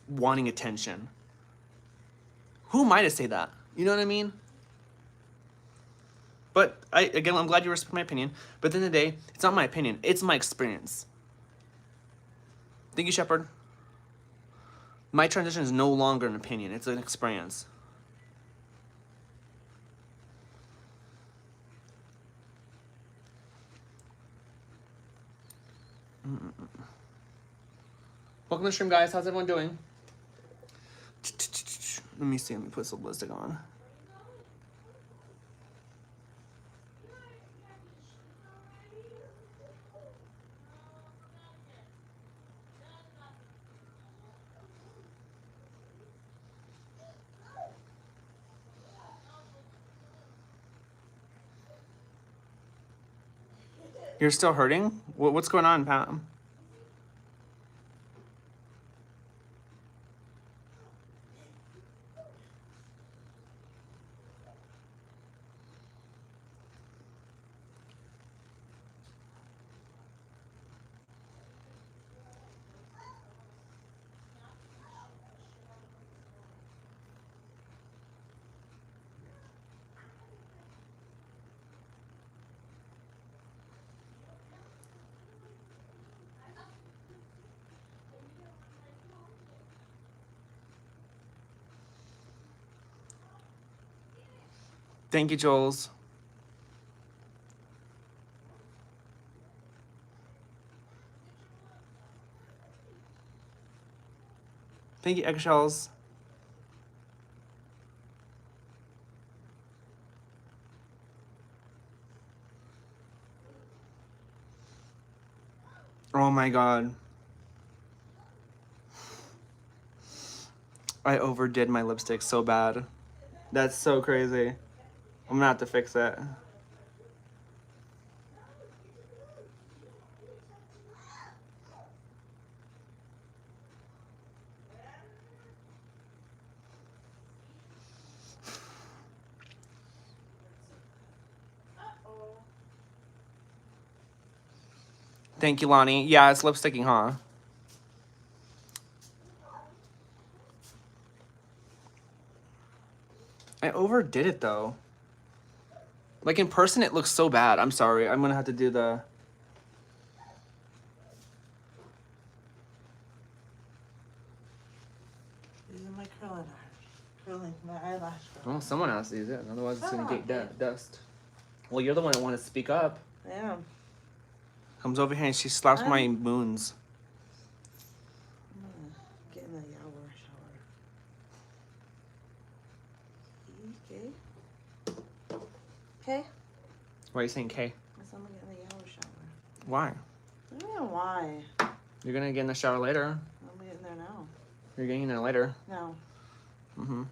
A: wanting attention. Who am I to say that? You know what I mean? But I'm glad you respect my opinion. But at the end of the day, it's not my opinion. It's my experience. Thank you, Shepard. My transition is no longer an opinion. It's an experience. Welcome to the stream, guys. How's everyone doing? Let me see. Let me put some lipstick on. You're still hurting? What's going on, Pam? Thank you, Jules. Thank you, eggshells. Oh my god. I overdid my lipstick so bad. That's so crazy. I'm gonna have to fix it. Thank you, Lonnie. Yeah, it's lipsticking, huh? I overdid it, though. Like, in person, it looks so bad. I'm sorry. I'm gonna have to do the...
B: Using my curling my eyelash.
A: Well, someone has to use it. Otherwise, it's gonna get dust. Well, you're the one that wanted to speak up.
B: I am.
A: Comes over here and she slaps my moons.
B: I'm gonna get in the shower. Okay? Okay?
A: Why are you saying K?
B: Because I'm gonna get in the shower.
A: Why?
B: I don't know why.
A: You're gonna get in the shower later.
B: I'm getting there now.
A: You're getting in there later.
B: No.
A: Mm-hmm.
B: I'm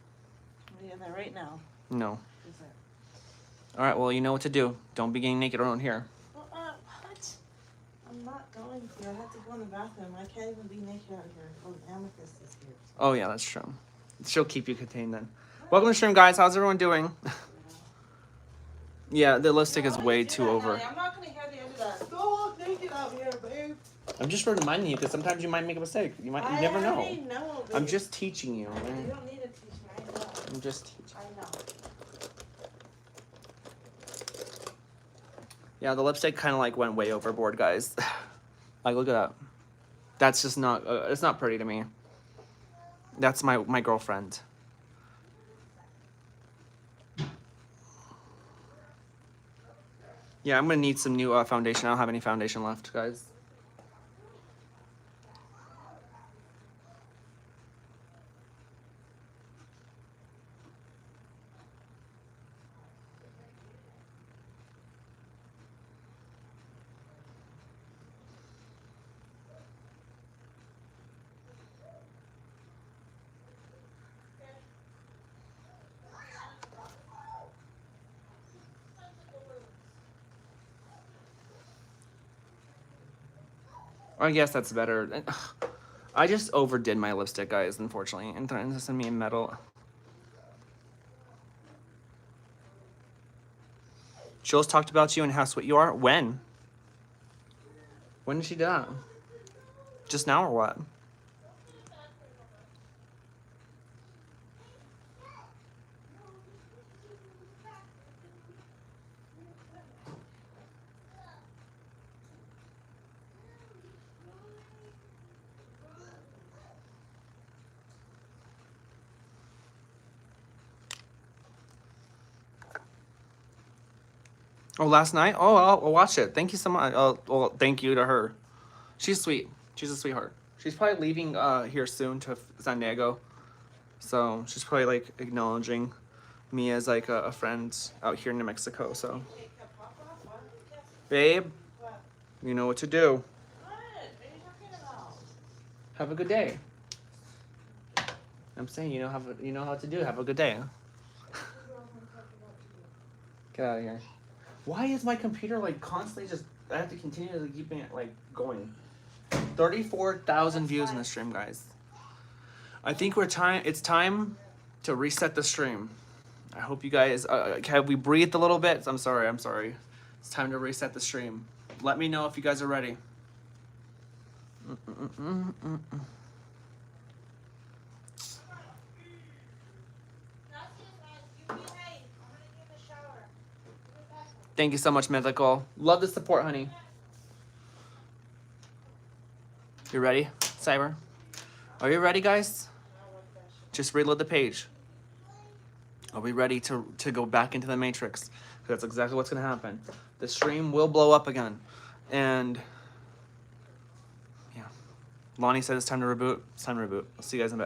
B: getting there right now.
A: No.
B: Is it?
A: All right, well, you know what to do. Don't be getting naked around here.
B: Well, what? I'm not going to. I have to go in the bathroom. I can't even be naked out here. Oh, Amethyst is here.
A: Oh, yeah, that's true. She'll keep you contained then. Welcome to the stream, guys. How's everyone doing? Yeah, the lipstick
B: You
A: is
B: don't
A: way
B: need to do
A: too
B: that,
A: over.
B: Nelly. I'm not gonna hear the end of that. Go naked out here, babe.
A: I'm just reminding you because sometimes you might make a mistake. You never know.
B: I know, babe.
A: I'm just teaching you.
B: You don't need to teach me. I know.
A: I'm just teaching.
B: I know.
A: Yeah, the lipstick kind of like went way overboard, guys. Like, look at that. That's just not. It's not pretty to me. That's my girlfriend. Yeah, I'm gonna need some new foundation. I don't have any foundation left, guys. I guess that's better. I just overdid my lipstick, guys, unfortunately, and threatened to send me a medal. Jules talked about you and how sweet you are. When? When did she do that? Just now or what? Oh, last night? Oh, I'll watch it. Thank you so much. Well, thank you to her. She's sweet. She's a sweetheart. She's probably leaving here soon to San Diego. So she's probably like acknowledging me as like a friend out here in New Mexico. So, babe,
B: What?
A: you know what to do.
B: What? What are you talking about?
A: Have a good day. I'm saying you know how to do. Have a good day. Get out of here. Why is my computer like constantly just? I have to continue to keep it like going. 34,000 views in the stream, guys. I think it's time to reset the stream. I hope you guys have we breathed a little bit. I'm sorry. It's time to reset the stream. Let me know if you guys are ready. Thank you so much, Mythical. Love the support, honey. You ready, Cyber? Are you ready, guys? Just reload the page. Are we ready to go back into the Matrix? That's exactly what's going to happen. The stream will blow up again. And, yeah. Lonnie said it's time to reboot. It's time to reboot. I'll see you guys in a bit.